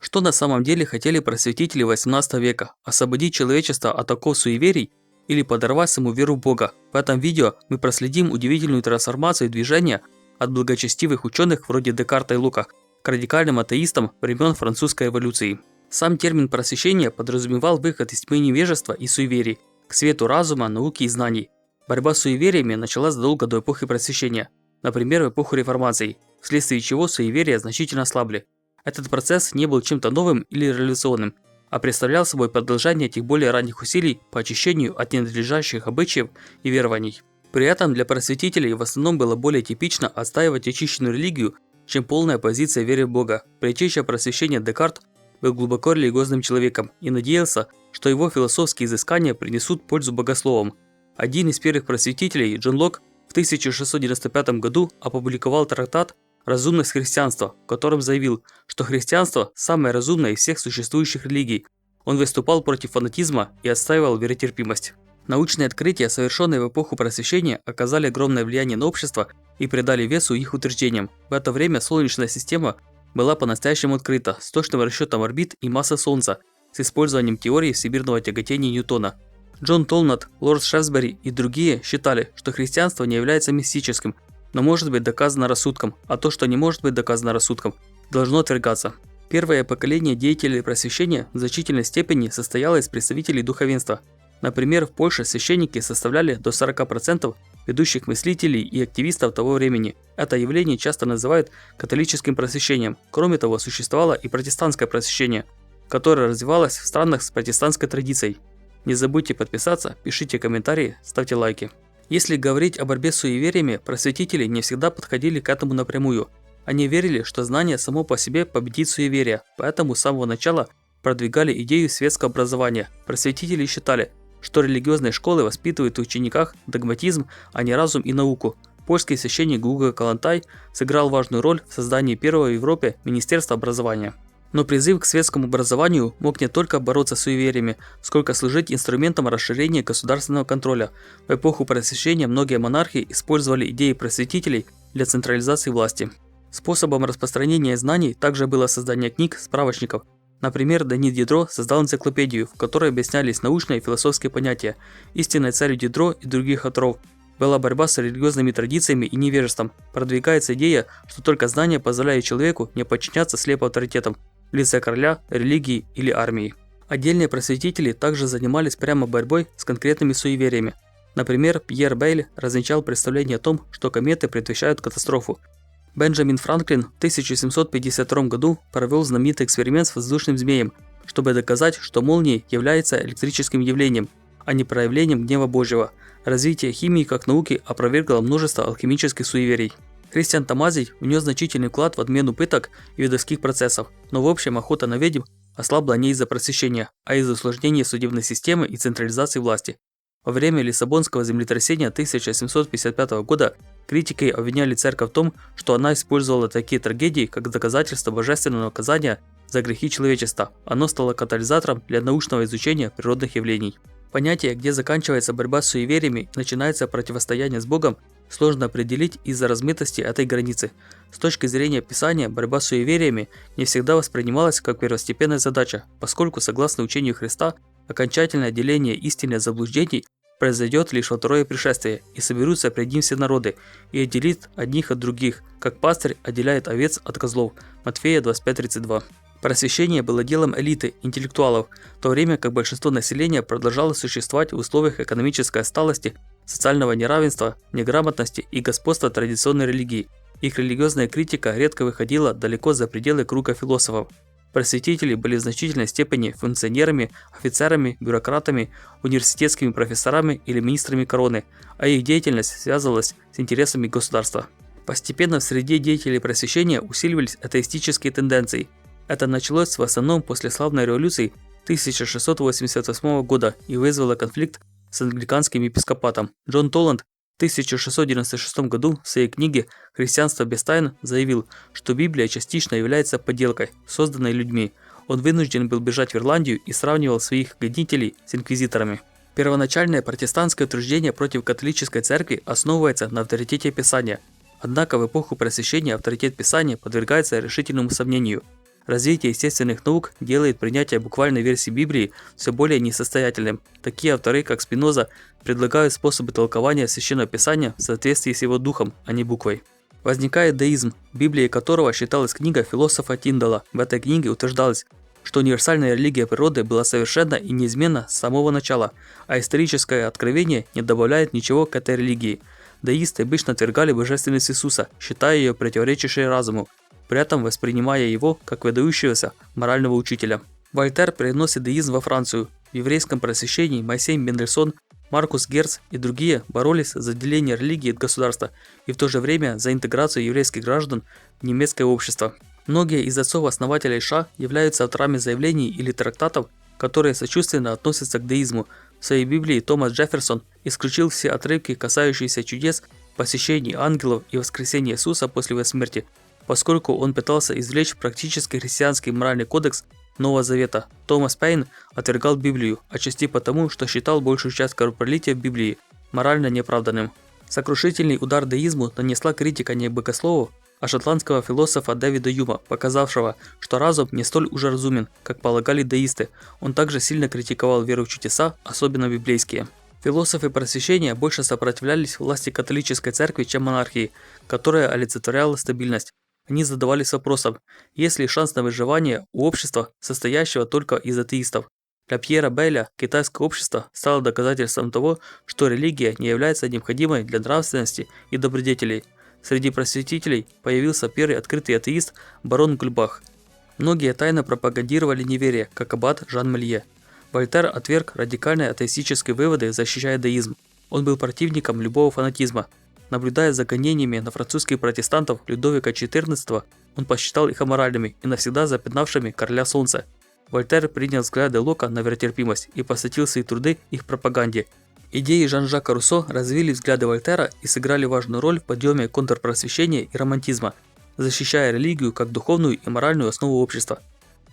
Что на самом деле хотели просветители XVIII века? Освободить человечество от оков суеверий или подорвать ему веру в Бога? В этом видео мы проследим удивительную трансформацию движения от благочестивых ученых вроде Декарта и Лока к радикальным атеистам времен французской революции. Сам термин просвещения подразумевал выход из тьмы невежества и суеверий к свету разума, науки и знаний. Борьба с суевериями началась задолго до эпохи просвещения, например, в эпоху реформации, вследствие чего суеверия значительно ослабли. Этот процесс не был чем-то новым или революционным, а представлял собой продолжение этих более ранних усилий по очищению от ненадлежащих обычаев и верований. При этом для просветителей в основном было более типично отстаивать очищенную религию, чем полная позиция веры в Бога. Предтеча просвещения Декарт был глубоко религиозным человеком и надеялся, что его философские изыскания принесут пользу богословам. Один из первых просветителей, Джон Лок, в 1695 году опубликовал трактат «Разумность христианства», в котором заявил, что христианство – самое разумное из всех существующих религий. Он выступал против фанатизма и отстаивал веротерпимость. Научные открытия, совершенные в эпоху просвещения, оказали огромное влияние на общество и придали весу их утверждениям. В это время Солнечная система была по-настоящему открыта, с точным расчетом орбит и массы Солнца, с использованием теории всемирного тяготения Ньютона. Джон Толнат, лорд Шефсбери и другие считали, что христианство не является мистическим, но может быть доказано рассудком, а то, что не может быть доказано рассудком, должно отвергаться. Первое поколение деятелей просвещения в значительной степени состояло из представителей духовенства. Например, в Польше священники составляли до 40% ведущих мыслителей и активистов того времени. Это явление часто называют католическим просвещением. Кроме того, существовало и протестантское просвещение, которое развивалось в странах с протестантской традицией. Не забудьте подписаться, пишите комментарии, ставьте лайки. Если говорить о борьбе с суевериями, просветители не всегда подходили к этому напрямую. Они верили, что знание само по себе победит суеверие, поэтому с самого начала продвигали идею светского образования. Просветители считали, что религиозные школы воспитывают в учениках догматизм, а не разум и науку. Польский священник Гуго Калантай сыграл важную роль в создании первого в Европе Министерства образования. Но призыв к светскому образованию мог не только бороться с суевериями, сколько служить инструментом расширения государственного контроля. В эпоху просвещения многие монархи использовали идеи просветителей для централизации власти. Способом распространения знаний также было создание книг, справочников. Например, Дени Дидро создал энциклопедию, в которой объяснялись научные и философские понятия. Истинной целью Дидро и других авторов была борьба с религиозными традициями и невежеством. Продвигается идея, что только знание позволяет человеку не подчиняться слепо авторитетам в лице короля, религии или армии. Отдельные просветители также занимались прямо борьбой с конкретными суевериями. Например, Пьер Бейль развенчал представление о том, что кометы предвещают катастрофу. Бенджамин Франклин в 1752 году провел знаменитый эксперимент с воздушным змеем, чтобы доказать, что молния является электрическим явлением, а не проявлением гнева Божьего. Развитие химии как науки опровергло множество алхимических суеверий. Христиан Томазий внес значительный вклад в отмену пыток и ведовских процессов, но в общем охота на ведьм ослабла не из-за просвещения, а из-за усложнения судебной системы и централизации власти. Во время Лиссабонского землетрясения 1755 года критики обвиняли церковь в том, что она использовала такие трагедии как доказательство божественного наказания за грехи человечества. Оно стало катализатором для научного изучения природных явлений. Понятие, где заканчивается борьба с суевериями и начинается противостояние с Богом, сложно определить из-за размытости этой границы. С точки зрения Писания, борьба с суевериями не всегда воспринималась как первостепенная задача, поскольку, согласно учению Христа, окончательное отделение истины от заблуждений произойдет лишь во второе пришествие, и соберутся пред ним все народы, и отделит одних от других, как пастырь отделяет овец от козлов. Матфея 25:32. Просвещение было делом элиты, интеллектуалов, в то время как большинство населения продолжало существовать в условиях экономической отсталости, социального неравенства, неграмотности и господства традиционной религии. Их религиозная критика редко выходила далеко за пределы круга философов. Просветители были в значительной степени функционерами, офицерами, бюрократами, университетскими профессорами или министрами короны, а их деятельность связывалась с интересами государства. Постепенно в среде деятелей просвещения усиливались атеистические тенденции. Это началось в основном после славной революции 1688 года и вызвало конфликт с англиканским епископатом. Джон Толланд в 1696 году в своей книге «Христианство без тайн» заявил, что Библия частично является подделкой, созданной людьми. Он вынужден был бежать в Ирландию и сравнивал своих гонителей с инквизиторами. Первоначальное протестантское утверждение против католической церкви основывается на авторитете Писания. Однако в эпоху просвещения авторитет Писания подвергается решительному сомнению. Развитие естественных наук делает принятие буквальной версии Библии все более несостоятельным. Такие авторы, как Спиноза, предлагают способы толкования Священного Писания в соответствии с его духом, а не буквой. Возникает деизм, Библией которого считалась книга философа Тиндала. В этой книге утверждалось, что универсальная религия природы была совершенна и неизменна с самого начала, а историческое откровение не добавляет ничего к этой религии. Деисты обычно отвергали божественность Иисуса, считая ее противоречащей разуму, при этом воспринимая его как выдающегося морального учителя. Вольтер переносит деизм во Францию. В еврейском просвещении Моисей Мендельсон, Маркус Герц и другие боролись за отделение религии от государства и в то же время за интеграцию еврейских граждан в немецкое общество. Многие из отцов-основателей США являются авторами заявлений или трактатов, которые сочувственно относятся к деизму. В своей Библии Томас Джефферсон исключил все отрывки, касающиеся чудес, посещений ангелов и воскресения Иисуса после его смерти, поскольку он пытался извлечь практически христианский моральный кодекс Нового Завета. Томас Пейн отвергал Библию, отчасти потому, что считал большую часть кровопролития в Библии морально неоправданным. Сокрушительный удар деизму нанесла критика не богословов, а шотландского философа Дэвида Юма, показавшего, что разум не столь уже разумен, как полагали деисты. Он также сильно критиковал веру в чудеса, особенно библейские. Философы просвещения больше сопротивлялись власти католической церкви, чем монархии, которая олицетворяла стабильность. Они задавались вопросом, есть ли шанс на выживание у общества, состоящего только из атеистов. Для Пьера Бейля китайское общество стало доказательством того, что религия не является необходимой для нравственности и добродетелей. Среди просветителей появился первый открытый атеист барон Гульбах. Многие тайно пропагандировали неверие, как аббат Жан Мелье. Вольтер отверг радикальные атеистические выводы, защищая деизм. Он был противником любого фанатизма. Наблюдая за гонениями на французских протестантов Людовика XIV, он посчитал их аморальными и навсегда запятнавшими короля солнца. Вольтер принял взгляды Лока на веротерпимость и посвятил свои труды их пропаганде. Идеи Жан-Жака Руссо развили взгляды Вольтера и сыграли важную роль в подъеме контрпросвещения и романтизма, защищая религию как духовную и моральную основу общества.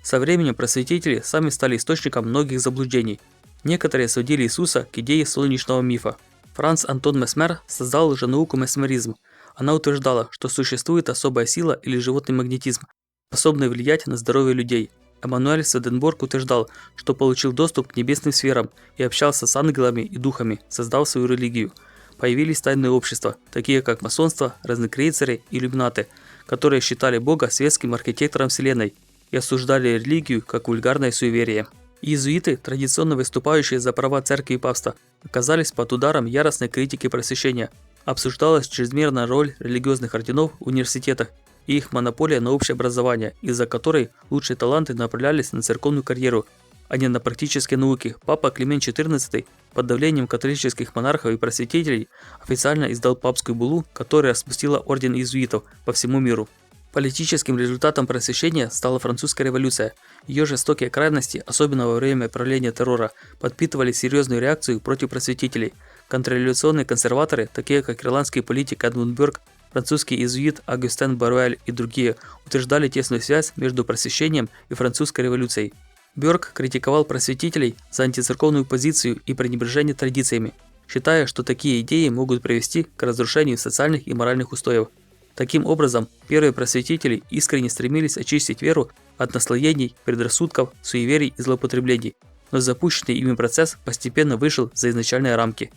Со временем просветители сами стали источником многих заблуждений. Некоторые сводили Иисуса к идее солнечного мифа. Франц Антон Месмер создал лженауку месмеризм. Она утверждала, что существует особая сила или животный магнетизм, способный влиять на здоровье людей. Эммануэль Сведенборг утверждал, что получил доступ к небесным сферам и общался с ангелами и духами, создав свою религию. Появились тайные общества, такие как масонство, разнокрейцеры и иллюминаты, которые считали Бога светским архитектором Вселенной и осуждали религию как вульгарное суеверие. Иезуиты, традиционно выступающие за права церкви и папства, оказались под ударом яростной критики просвещения. Обсуждалась чрезмерная роль религиозных орденов в университетах и их монополия на общее образование, из-за которой лучшие таланты направлялись на церковную карьеру, а не на практические науки. Папа Климент XIV под давлением католических монархов и просветителей официально издал папскую буллу, которая распустила орден иезуитов по всему миру. Политическим результатом просвещения стала французская революция. Ее жестокие крайности, особенно во время правления террора, подпитывали серьезную реакцию против просветителей. Контрреволюционные консерваторы, такие как ирландский политик Эдмунд Бёрк, французский иезуит Агюстен Баруэль и другие, утверждали тесную связь между просвещением и французской революцией. Бёрк критиковал просветителей за антицерковную позицию и пренебрежение традициями, считая, что такие идеи могут привести к разрушению социальных и моральных устоев. Таким образом, первые просветители искренне стремились очистить веру от наслоений, предрассудков, суеверий и злоупотреблений, но запущенный ими процесс постепенно вышел за изначальные рамки.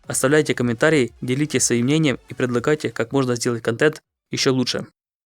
Оставляйте комментарии, делитесь своим мнением и предлагайте, как можно сделать контент еще лучше.